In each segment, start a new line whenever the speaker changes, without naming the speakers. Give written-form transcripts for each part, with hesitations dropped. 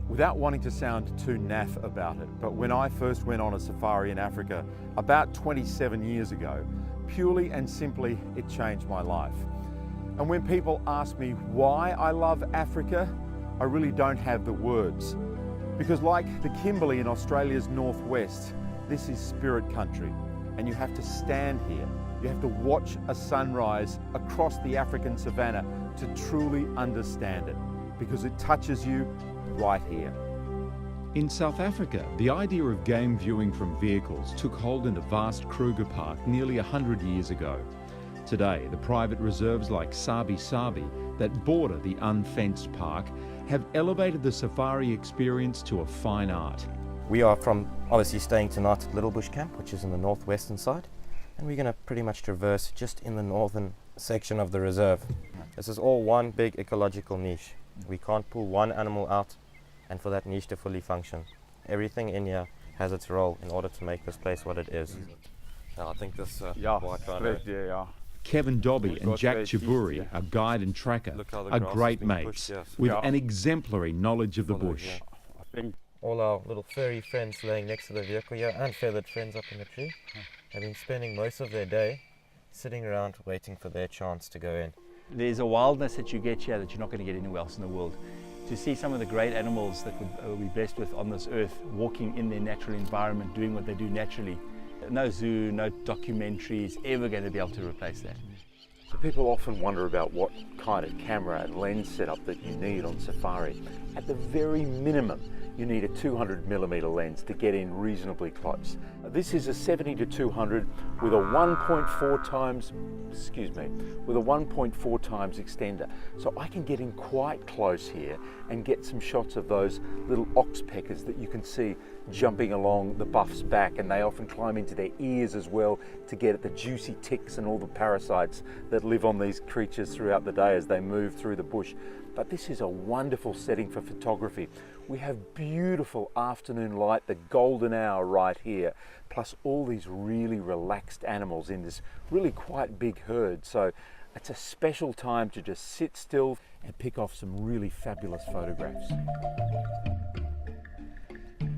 Without wanting to sound too naff about it, but when I first went on a safari in Africa about 27 years ago, purely and simply it changed my life. And when people ask me why I love Africa, I really don't have the words. Because like the Kimberley in Australia's northwest, this is spirit country, and you have to stand here. You have to watch a sunrise across the African savannah to truly understand it, because it touches you right here.
In South Africa, the idea of game viewing from vehicles took hold in a vast Kruger park nearly 100 years ago. Today, the private reserves like SABI SABI that border the unfenced park have elevated the safari experience to a fine art.
We are obviously staying tonight at Little Bush Camp, which is in the northwestern side, and we're going to pretty much traverse just in the northern section of the reserve. This is all one big ecological niche. We can't pull one animal out and for that niche to fully function. Everything in here has its role in order to make this place what it is. Now, I think this
Kevin Dobby and Jack Chiburi, our guide and tracker, are great mates with an exemplary knowledge of the bush.
All our little furry friends laying next to the vehicle here, and feathered friends up in the tree, have been spending most of their day sitting around waiting for their chance to go in.
There's a wildness that you get here that you're not going to get anywhere else in the world. To see some of the great animals that we'll be blessed with on this earth walking in their natural environment, doing what they do naturally. No zoo, no documentary is ever going to be able to replace that.
So people often wonder about what kind of camera and lens setup that you need on safari. At the very minimum, you need a 200mm lens to get in reasonably close. This is a 70-200 with a 1.4 times extender. So I can get in quite close here and get some shots of those little oxpeckers that you can see jumping along the buff's back, and they often climb into their ears as well to get at the juicy ticks and all the parasites that live on these creatures throughout the day as they move through the bush. But this is a wonderful setting for photography. We have beautiful afternoon light, the golden hour right here, plus all these really relaxed animals in this really quite big herd. So it's a special time to just sit still and pick off some really fabulous photographs.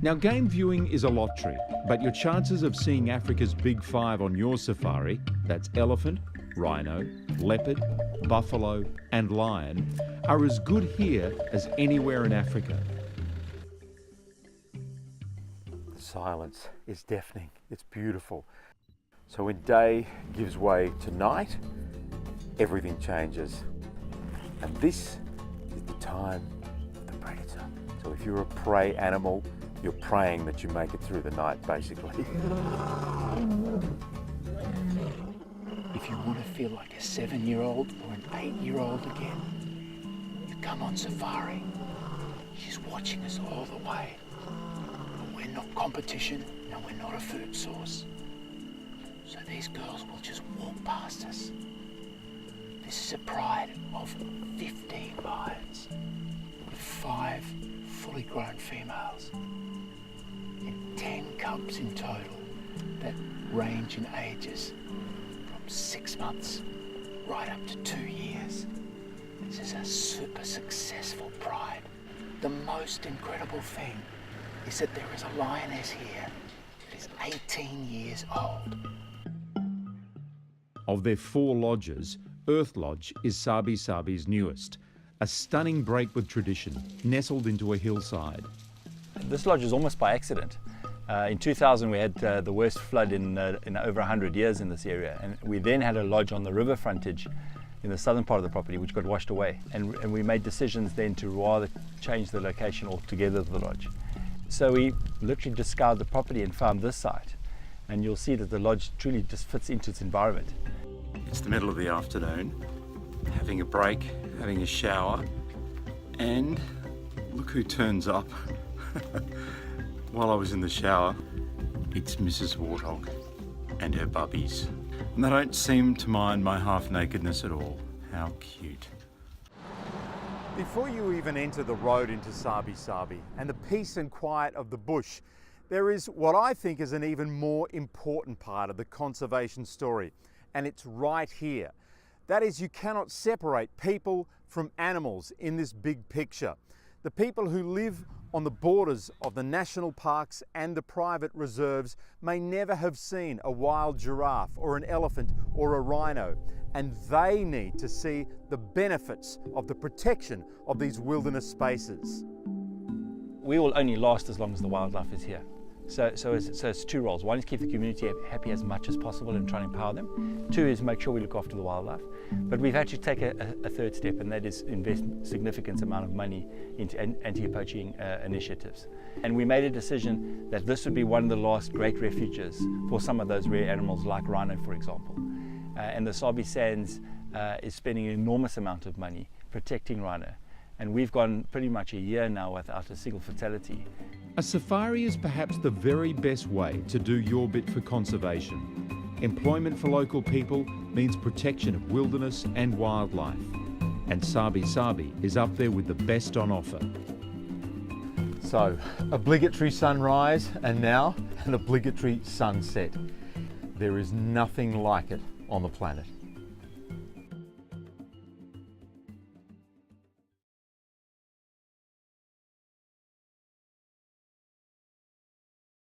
Now, game viewing is a lottery, but your chances of seeing Africa's big five on your safari, that's elephant, rhino, leopard, buffalo and lion, are as good here as anywhere in Africa.
The silence is deafening, it's beautiful. So when day gives way to night, everything changes. And this is the time of the predator. So if you're a prey animal, you're praying that you make it through the night, basically.
If you want to feel like a 7-year-old or an 8-year-old again, you come on safari. She's watching us all the way. But we're not competition and we're not a food source. So these girls will just walk past us. This is a pride of 15 lions with 5 fully grown females and 10 cubs in total that range in ages from 6 months right up to 2 years. This is a super successful pride. The most incredible thing is that there is a lioness here that is 18 years old.
Of their 4 lodges, Earth Lodge is SABI SABI's newest, a stunning break with tradition, nestled into a hillside.
This lodge is almost by accident. In 2000 we had the worst flood in over 100 years in this area, and we then had a lodge on the river frontage in the southern part of the property which got washed away, and we made decisions then to rather change the location altogether of the lodge. So we literally just scoured the property and found this site, and you'll see that the lodge truly just fits into its environment.
It's the middle of the afternoon, having a break, having a shower, and look who turns up. While I was in the shower, it's Mrs. Warthog and her bubbies. And they don't seem to mind my half-nakedness at all. How cute. Before you even enter the road into SABI SABI and the peace and quiet of the bush, there is what I think is an even more important part of the conservation story, and it's right here. That is, you cannot separate people from animals in this big picture. The people who live on the borders of the national parks and the private reserves may never have seen a wild giraffe or an elephant or a rhino, and they need to see the benefits of the protection of these wilderness spaces.
We will only last as long as the wildlife is here. So it's two roles. One is keep the community happy as much as possible and try and empower them. Two is make sure we look after the wildlife. But we've had to take a third step, and that is invest significant amount of money into anti-poaching initiatives. And we made a decision that this would be one of the last great refuges for some of those rare animals like rhino, for example. And the SABI Sands is spending an enormous amount of money protecting rhino. And we've gone pretty much a year now without a single fatality.
A safari is perhaps the very best way to do your bit for conservation. Employment for local people means protection of wilderness and wildlife. And SABI SABI is up there with the best on offer.
So, obligatory sunrise and now an obligatory sunset. There is nothing like it on the planet.